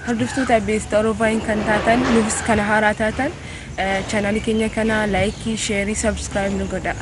hordoftoota beesta Oro VINE kan taatan nuufis kana haaraa taatan chaanaalii keenya kana laayikii, sheerii, sabskiraayib nu godhaa.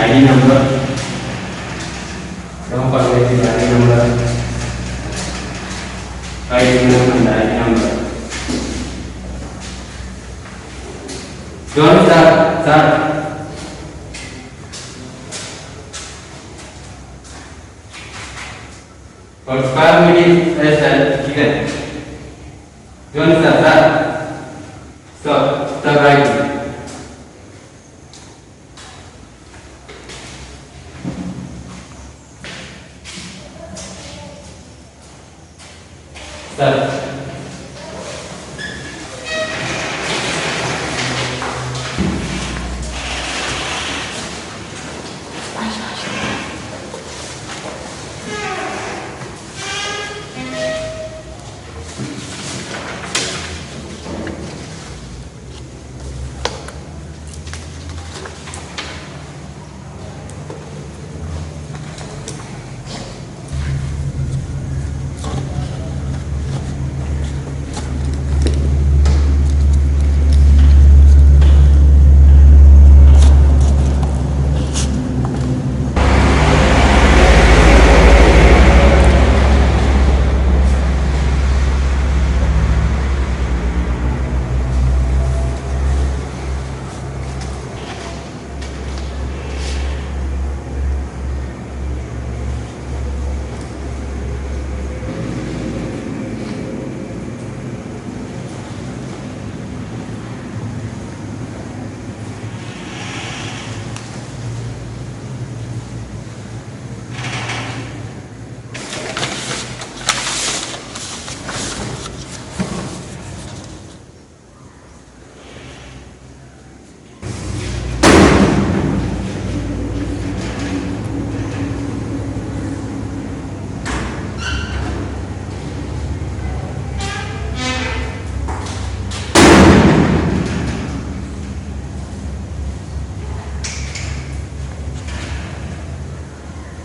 ID number, don't forget the ID number, ID number. Don't start. For square meter is given. You understand that? So, start writing. Start.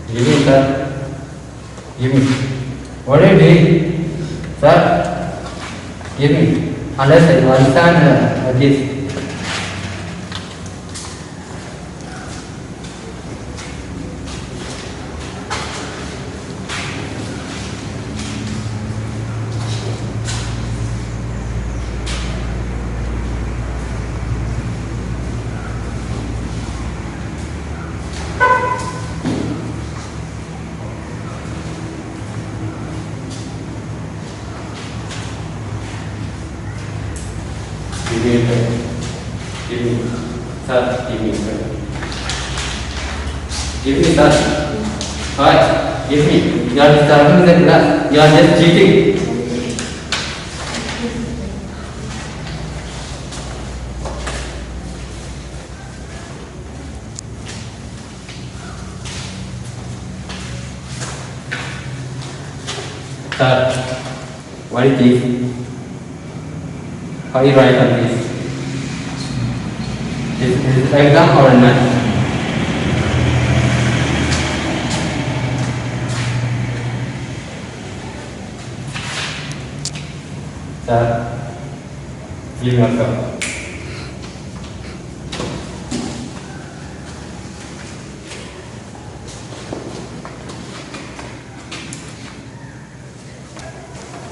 Give me, sir. Give me. What are you doing? Sir, give me. Unless I understand this. Give me, sir. Give me. Sir, give me, sir. Give me, sir. Why? Give me. You are disturbing the class. You are just cheating. Sir, what is this? How you write on this? Is it exam or not? Sir, give me a cup.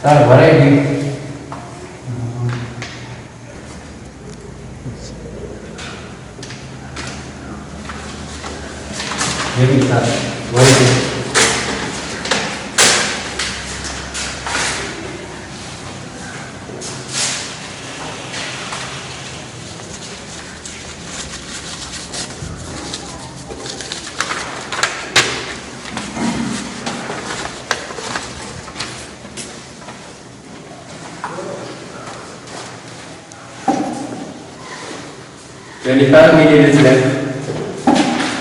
Sir, what are you doing? Give me, sir. What is it? Twenty-five minutes left.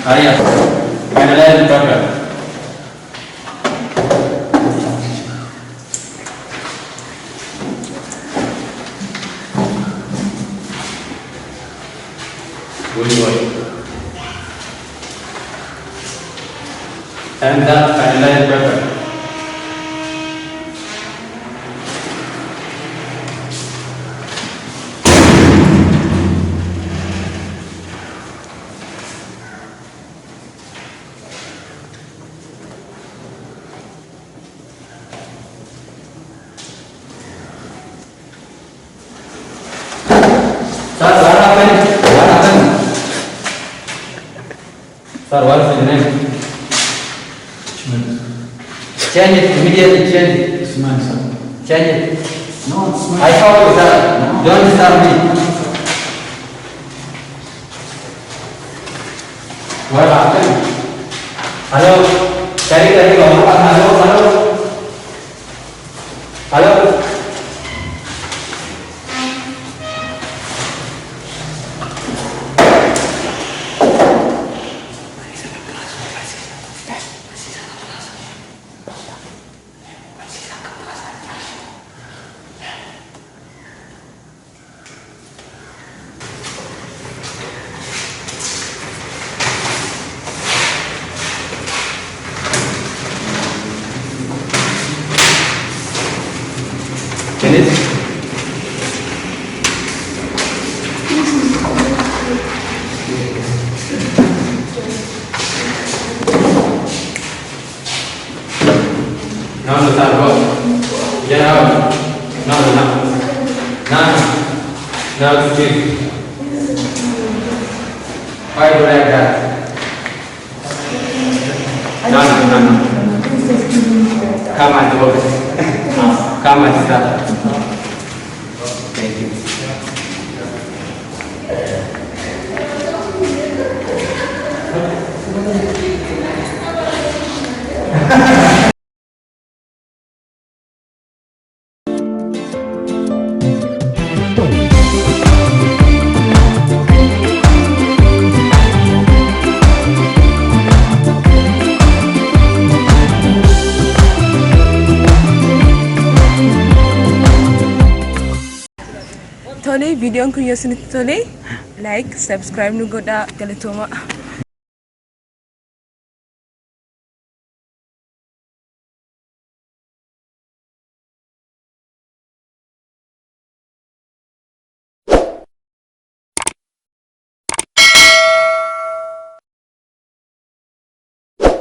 Hurry up. Finalize the program. Good boy. Time's up. Finalize the program. Sir, what happened? What happened? Sir, what's his name? Change it immediately. Change it. It's mine, sir. Change it. No, it's mine. I told you, sir. Don't disturb me. What happened? Hello. Cari kamu. Halo. Halo. Finish? No, sir, go. Get out. No. Now speak. Why do you like that? No. Come on, go. Come on, stop. Thank you. Tole, videoon kun yoo isinitti tole, like, subscribe nu godhaa, galatooma.